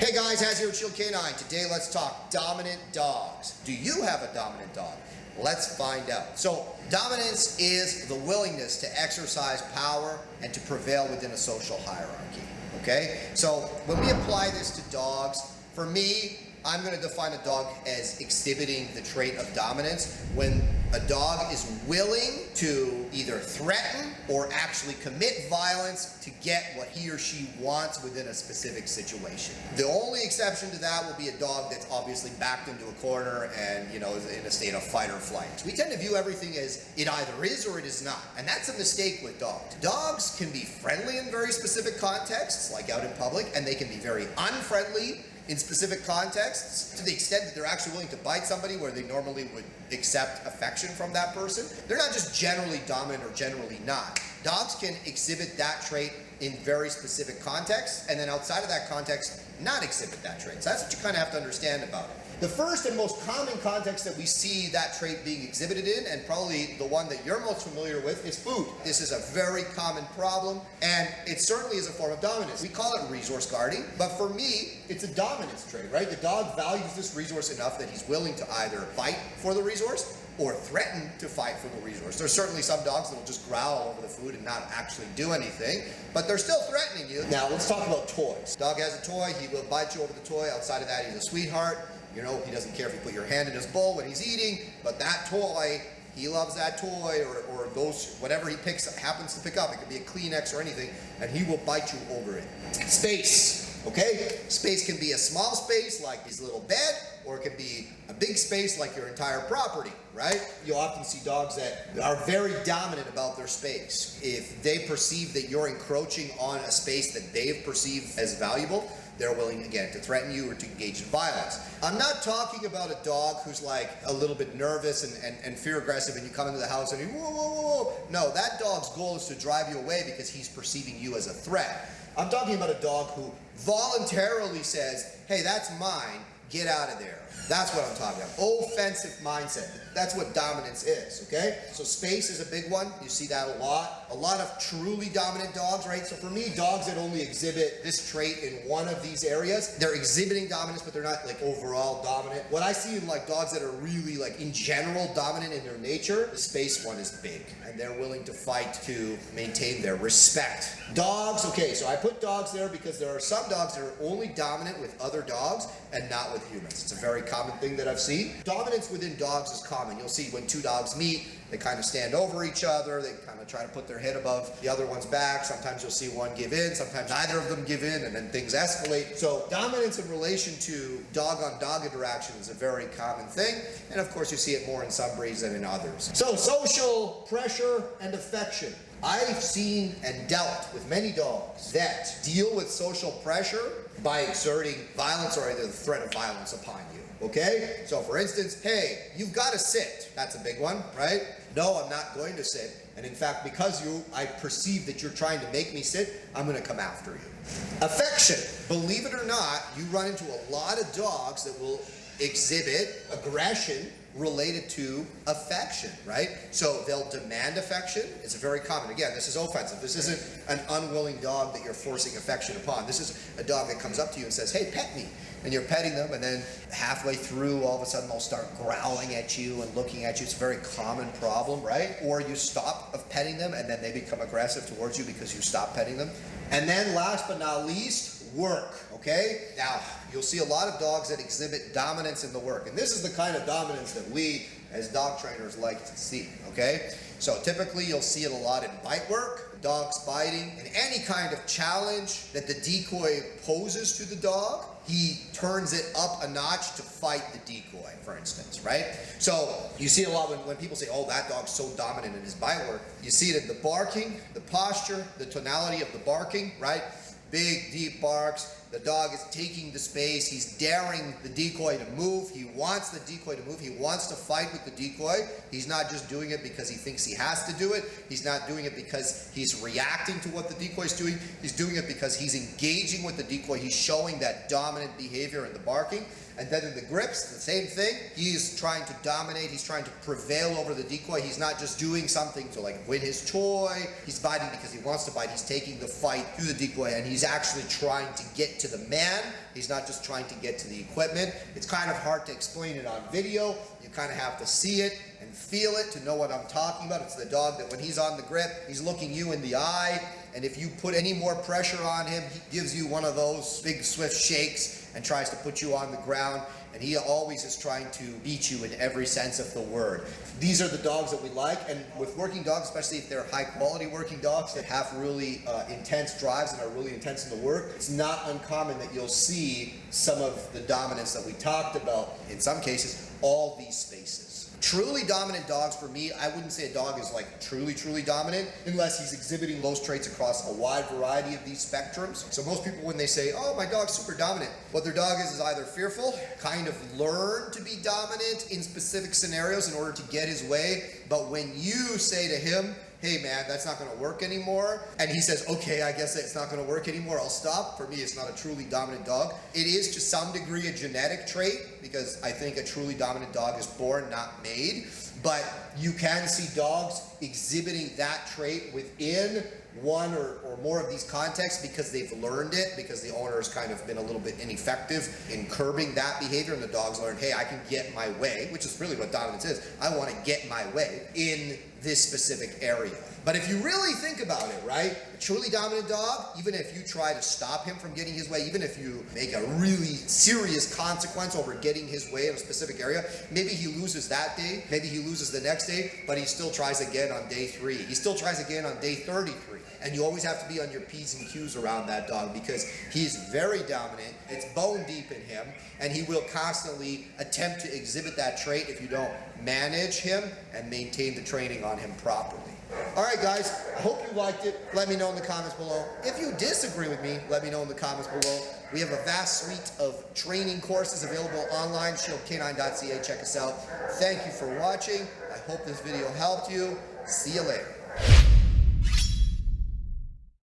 Hey guys, Haz here with Shield K9. Today let's talk dominant dogs. Do you have a dominant dog? Let's find out. So dominance is the willingness to exercise power and to prevail within a social hierarchy. Okay? So when we apply this to dogs, for me, I'm going to define a dog as exhibiting the trait of dominance when a dog is willing to either threaten or actually commit violence to get what he or she wants within a specific situation. The only exception to that will be a dog that's obviously backed into a corner and, is in a state of fight or flight. We tend to view everything as it either is or it is not, and that's a mistake with dogs. Dogs can be friendly in very specific contexts, like out in public, and they can be very unfriendly in specific contexts, to the extent that they're actually willing to bite somebody where they normally would accept affection from that person. They're not just generally dominant or generally not. Dogs can exhibit that trait in very specific contexts, and then outside of that context, not exhibit that trait. So that's what you kind of have to understand about it. The first and most common context that we see that trait being exhibited in, and probably the one that you're most familiar with, is food. This is a very common problem, and it certainly is a form of dominance. We call it resource guarding, but for me, it's a dominance trait, right? The dog values this resource enough that he's willing to either fight for the resource or threaten to fight for the resource. There's certainly some dogs that will just growl over the food and not actually do anything, but they're still threatening you. Now, let's talk about toys. Dog has a toy, he will bite you over the toy. Outside of that, he's a sweetheart. He doesn't care if you put your hand in his bowl when he's eating, but that toy, he loves that toy, or those, whatever he happens to pick up. It could be a Kleenex or anything, and he will bite you over it. Space, okay? Space can be a small space like his little bed, or it can be a big space like your entire property, right? You'll often see dogs that are very dominant about their space. If they perceive that you're encroaching on a space that they've perceived as valuable, they're willing, again, to threaten you or to engage in violence. I'm not talking about a dog who's like a little bit nervous and fear aggressive, and you come into the house and whoa, whoa, whoa. No, that dog's goal is to drive you away because he's perceiving you as a threat. I'm talking about a dog who voluntarily says, hey, that's mine, get out of there. That's what I'm talking about. Offensive mindset. That's what dominance is, okay? So space is a big one. You see that a lot. A lot of truly dominant dogs, right? So for me, dogs that only exhibit this trait in one of these areas, they're exhibiting dominance, but they're not like overall dominant. What I see in like dogs that are really like in general dominant in their nature, the space one is big, and they're willing to fight to maintain their respect. Dogs, okay, so I put dogs there because there are some dogs that are only dominant with other dogs and not with humans. It's a very common thing that I've seen. Dominance within dogs is common. You'll see when two dogs meet, they kind of stand over each other, they kind of try to put their head above the other one's back. Sometimes you'll see one give in, sometimes neither of them give in, and then things escalate. So dominance in relation to dog-on-dog interaction is a very common thing, and of course you see it more in some breeds than in others. So social pressure and affection. I've seen and dealt with many dogs that deal with social pressure by exerting violence or either the threat of violence upon you. Okay? So for instance, hey, you've got to sit. That's a big one, right? No, I'm not going to sit. And in fact, because I perceive that you're trying to make me sit, I'm going to come after you. Affection. Believe it or not, you run into a lot of dogs that will exhibit aggression related to affection, right? So they'll demand affection. It's very common. Again, this is offensive. This isn't an unwilling dog that you're forcing affection upon. This is a dog that comes up to you and says, hey, pet me. And you're petting them, and then halfway through, all of a sudden they'll start growling at you and looking at you. It's a very common problem, right? Or you stop of petting them, and then they become aggressive towards you because you stop petting them. And then last but not least, work, okay? Now, you'll see a lot of dogs that exhibit dominance in the work, and this is the kind of dominance that we as dog trainers like to see, okay? So typically you'll see it a lot in bite work, dogs biting, and any kind of challenge that the decoy poses to the dog, he turns it up a notch to fight the decoy, for instance, right? So you see a lot when people say, oh, that dog's so dominant in his bite work. You see it in the barking, the posture, the tonality of the barking, right? Big, deep barks. The dog is taking the space. He's daring the decoy to move. He wants the decoy to move. He wants to fight with the decoy. He's not just doing it because he thinks he has to do it. He's not doing it because he's reacting to what the decoy's doing. He's doing it because he's engaging with the decoy. He's showing that dominant behavior in the barking. And then in the grips, the same thing. He's trying to dominate. He's trying to prevail over the decoy. He's not just doing something to like win his toy. He's biting because he wants to bite. He's taking the fight to the decoy, and he's actually trying to get to the man. He's not just trying to get to the equipment. It's kind of hard to explain it on video. You kind of have to see it and feel it to know what I'm talking about. It's the dog that when he's on the grip, he's looking you in the eye, and if you put any more pressure on him, he gives you one of those big swift shakes and tries to put you on the ground, and he always is trying to beat you in every sense of the word. These are the dogs that we like, and with working dogs, especially if they're high quality working dogs that have really intense drives and are really intense in the work, it's not uncommon that you'll see some of the dominance that we talked about, in some cases, all these spaces. Truly dominant dogs, for me, I wouldn't say a dog is like truly dominant unless he's exhibiting those traits across a wide variety of these spectrums. So most people, when they say, oh, my dog's super dominant, what their dog is either fearful, kind of learned to be dominant in specific scenarios in order to get his way, but when you say to him, hey man, that's not going to work anymore, and he says, okay, I guess it's not going to work anymore, I'll stop. For me, it's not a truly dominant dog. It is to some degree a genetic trait, because I think a truly dominant dog is born, not made, but you can see dogs exhibiting that trait within one or more of these contexts because they've learned it, because the owner has kind of been a little bit ineffective in curbing that behavior, and the dog's learned, hey, I can get my way, which is really what dominance is. I want to get my way in this specific area. But if you really think about it, right, a truly dominant dog, even if you try to stop him from getting his way, even if you make a really serious consequence over getting his way in a specific area, maybe he loses that day, maybe he loses the next day, but he still tries again on day 3. He still tries again on day 33. And you always have to be on your P's and Q's around that dog because he's very dominant, it's bone deep in him, and he will constantly attempt to exhibit that trait if you don't manage him and maintain the training on him properly. Alright guys, I hope you liked it. Let me know in the comments below. If you disagree with me, let me know in the comments below. We have a vast suite of training courses available online, shieldk9.ca. Check us out. Thank you for watching. I hope this video helped you. See you later.